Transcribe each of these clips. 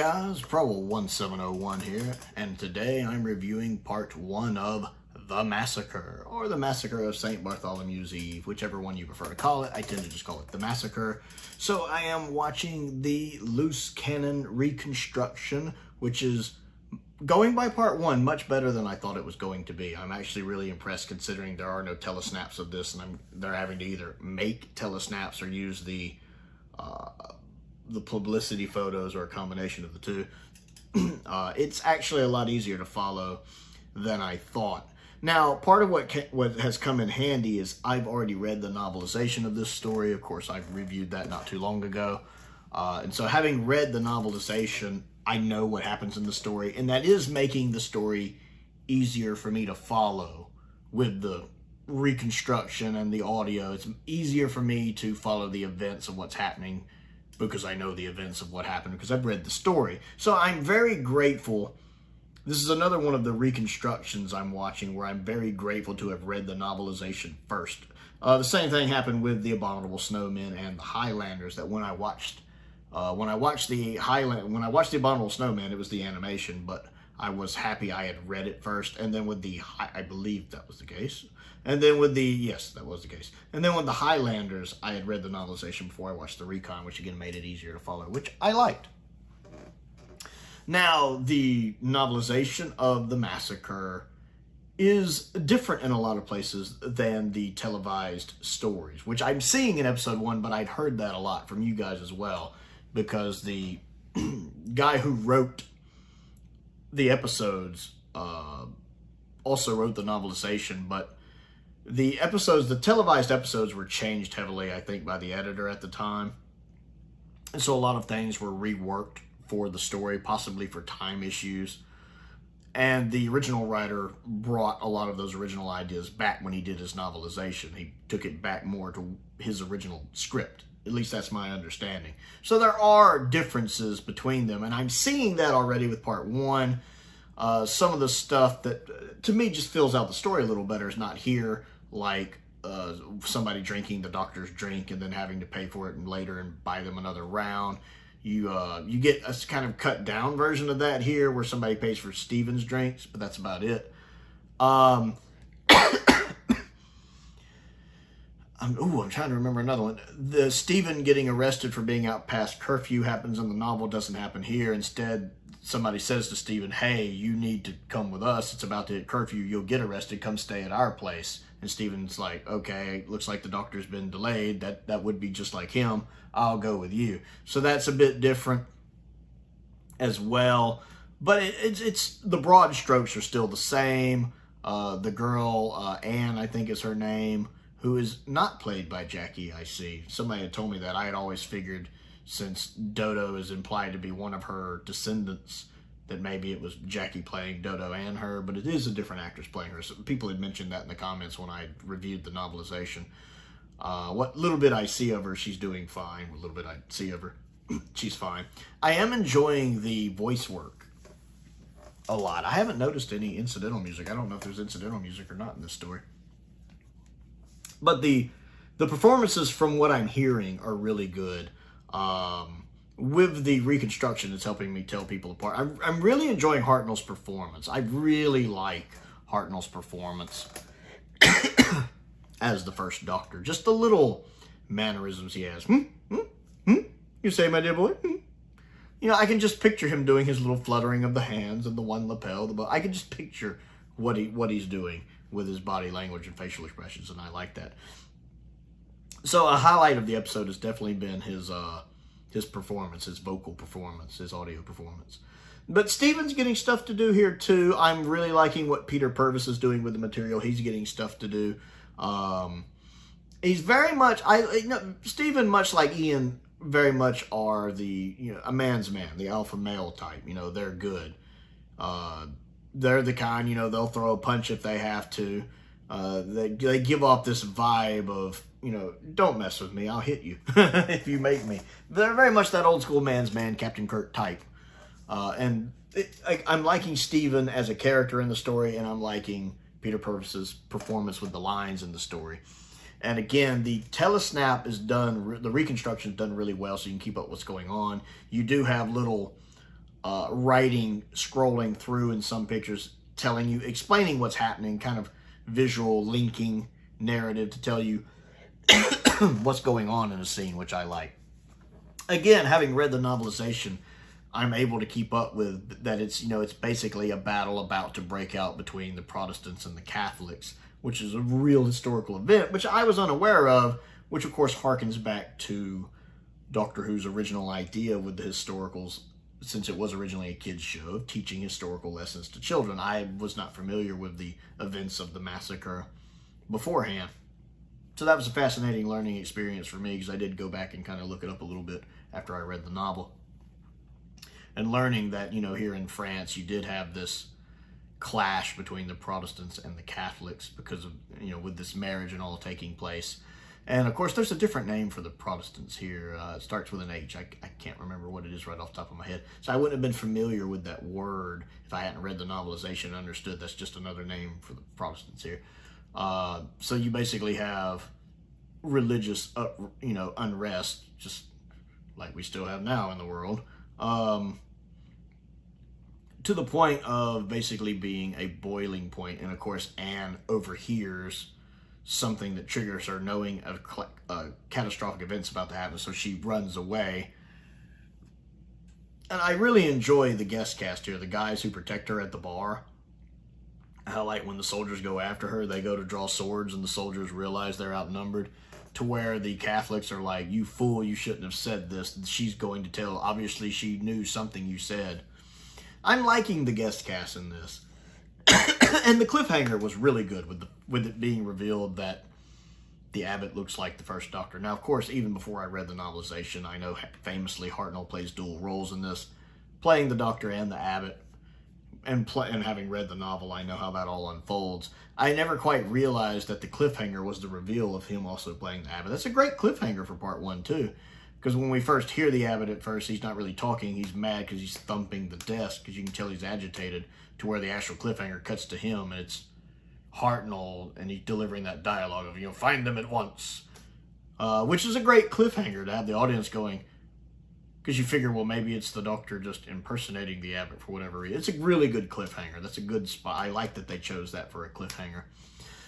guys, Prowl 1701 here, and today I'm reviewing part 1 of The Massacre, or The Massacre of St. Bartholomew's Eve, whichever one you prefer to call it. I tend to just call it The Massacre. So I am watching the loose cannon reconstruction, which is going by part 1 much better than I thought it was going to be. I'm actually really impressed considering there are no telesnaps of this, and they're having to either make telesnaps or use the publicity photos or a combination of the two. It's actually a lot easier to follow than I thought. Now, part of what has come in handy is I've already read the novelization of this story. Of course, I've reviewed that not too long ago. And so having read the novelization, I know what happens in the story, and that is making the story easier for me to follow with the reconstruction and the audio. It's easier for me to follow the events of what's happening because I know the events of what happened because I've read the story. So I'm very grateful. This is another one of the reconstructions I'm watching where I'm very grateful to have read the novelization first. The same thing happened with the Abominable Snowmen and the Highlanders. That when I watched the Abominable Snowman, it was the animation, but I was happy I had read it first. And then with the, I believe that was the case. And then with the, yes, that was the case. And then with the Highlanders, I had read the novelization before I watched the recon, which again made it easier to follow, which I liked. Now, the novelization of The Massacre is different in a lot of places than the televised stories, which I'm seeing in episode 1, but I'd heard that a lot from you guys as well, because the guy who wrote the episodes also wrote the novelization, but the televised episodes were changed heavily, I think, by the editor at the time. And so a lot of things were reworked for the story, possibly for time issues. And the original writer brought a lot of those original ideas back when he did his novelization. He took it back more to his original script. At least that's my understanding. So there are differences between them, and I'm seeing that already with part 1. Some of the stuff that, to me, just fills out the story a little better is not here, like somebody drinking the doctor's drink and then having to pay for it and later and buy them another round. You get a kind of cut down version of that here where somebody pays for Steven's drinks, but that's about it. I'm trying to remember another one. The Steven getting arrested for being out past curfew happens in the novel, doesn't happen here. Instead, somebody says to Steven, hey, you need to come with us. It's about to hit curfew. You'll get arrested. Come stay at our place. And Steven's like, okay, looks like the doctor's been delayed. That would be just like him. I'll go with you. So that's a bit different as well. But it's the broad strokes are still the same. The girl, Anne, I think is her name, who is not played by Jackie, I see. Somebody had told me that. I had always figured, since Dodo is implied to be one of her descendants, that maybe it was Jackie playing Dodo and her, but it is a different actress playing her. So people had mentioned that in the comments when I reviewed the novelization. What little bit I see of her, she's doing fine. What little bit I see of her, she's fine. I am enjoying the voice work a lot. I haven't noticed any incidental music. I don't know if there's incidental music or not in this story. But the performances, from what I'm hearing, are really good. With the reconstruction, it's helping me tell people apart. I'm really enjoying Hartnell's performance. I really like Hartnell's performance as the first Doctor. Just the little mannerisms he has. You say, my dear boy? You know, I can just picture him doing his little fluttering of the hands and the one lapel. I can just picture what he's doing with his body language and facial expressions, and I like that. So a highlight of the episode has definitely been his performance, his vocal performance, his audio performance. But Steven's getting stuff to do here too. I'm really liking what Peter Purvis is doing with the material. He's getting stuff to do. He's very much, Steven, much like Ian, very much are a man's man, the alpha male type. They're good. They're the kind, they'll throw a punch if they have to. They give off this vibe of, don't mess with me, I'll hit you if you make me. They're very much that old school man's man, Captain Kirk type. I'm liking Steven as a character in the story, and I'm liking Peter Purvis's performance with the lines in the story. And again, the telesnap is done, the reconstruction is done really well so you can keep up what's going on. You do have little writing, scrolling through in some pictures, telling you, explaining what's happening, kind of visual linking narrative to tell you what's going on in a scene, which I like. Again, having read the novelization, I'm able to keep up with that. It's, you know, it's basically a battle about to break out between the Protestants and the Catholics, which is a real historical event, which I was unaware of, which of course harkens back to Doctor Who's original idea with the historicals, since it was originally a kid's show, of teaching historical lessons to children. I was not familiar with the events of the Massacre beforehand. So that was a fascinating learning experience for me, because I did go back and kind of look it up a little bit after I read the novel. And learning that, you know, here in France, you did have this clash between the Protestants and the Catholics because of, you know, with this marriage and all taking place. And of course, there's a different name for the Protestants here. It starts with an H. I can't remember what it is right off the top of my head. So I wouldn't have been familiar with that word if I hadn't read the novelization and understood that's just another name for the Protestants here. So you basically have religious, you know, unrest, just like we still have now in the world, to the point of basically being a boiling point. And of course, Anne overhears something that triggers her knowing of catastrophic events about to happen, so she runs away. And I really enjoy the guest cast here, the guys who protect her at the bar. How, like, when the soldiers go after her, they go to draw swords and the soldiers realize they're outnumbered, to where the Catholics are like, you fool, you shouldn't have said this. She's going to tell, obviously she knew something you said. I'm liking the guest cast in this. And the cliffhanger was really good with it being revealed that the Abbot looks like the first Doctor. Now, of course, even before I read the novelization, I know famously Hartnell plays dual roles in this, playing the Doctor and the Abbot. And having read the novel, I know how that all unfolds. I never quite realized that the cliffhanger was the reveal of him also playing the Abbot. That's a great cliffhanger for part 1, too. Because when we first hear the Abbot at first, he's not really talking. He's mad because he's thumping the desk, because you can tell he's agitated, to where the actual cliffhanger cuts to him, and it's Hartnell, and he's delivering that dialogue of, you know, find them at once. Which is a great cliffhanger to have the audience going, because you figure, well, maybe it's the Doctor just impersonating the Abbot for whatever reason. It's a really good cliffhanger. That's a good spot. I like that they chose that for a cliffhanger.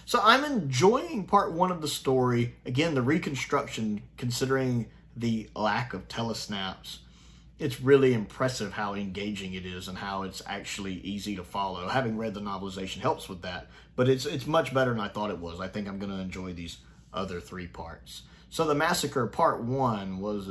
So I'm enjoying part 1 of the story. Again, the reconstruction, considering the lack of telesnaps, it's really impressive how engaging it is and how it's actually easy to follow. Having read the novelization helps with that, but it's much better than I thought it was. I think I'm going to enjoy these other 3 parts. So the Massacre part 1 was,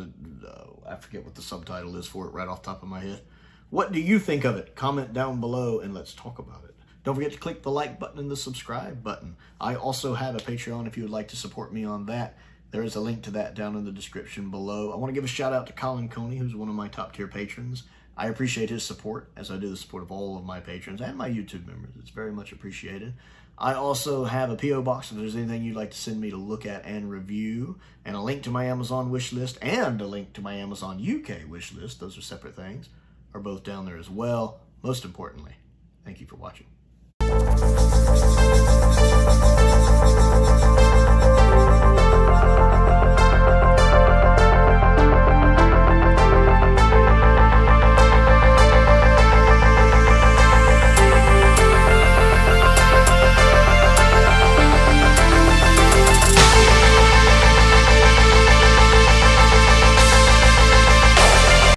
I forget what the subtitle is for it right off the top of my head. What do you think of it? Comment down below and let's talk about it. Don't forget to click the like button and the subscribe button. I also have a Patreon if you would like to support me on that. There is a link to that down in the description below. I want to give a shout out to Colin Coney, who's one of my top tier patrons. I appreciate his support, as I do the support of all of my patrons and my YouTube members. It's very much appreciated. I also have a P.O. box if there's anything you'd like to send me to look at and review, and a link to my Amazon wishlist and a link to my Amazon UK wishlist. Those are separate things, are both down there as well. Most importantly, thank you for watching.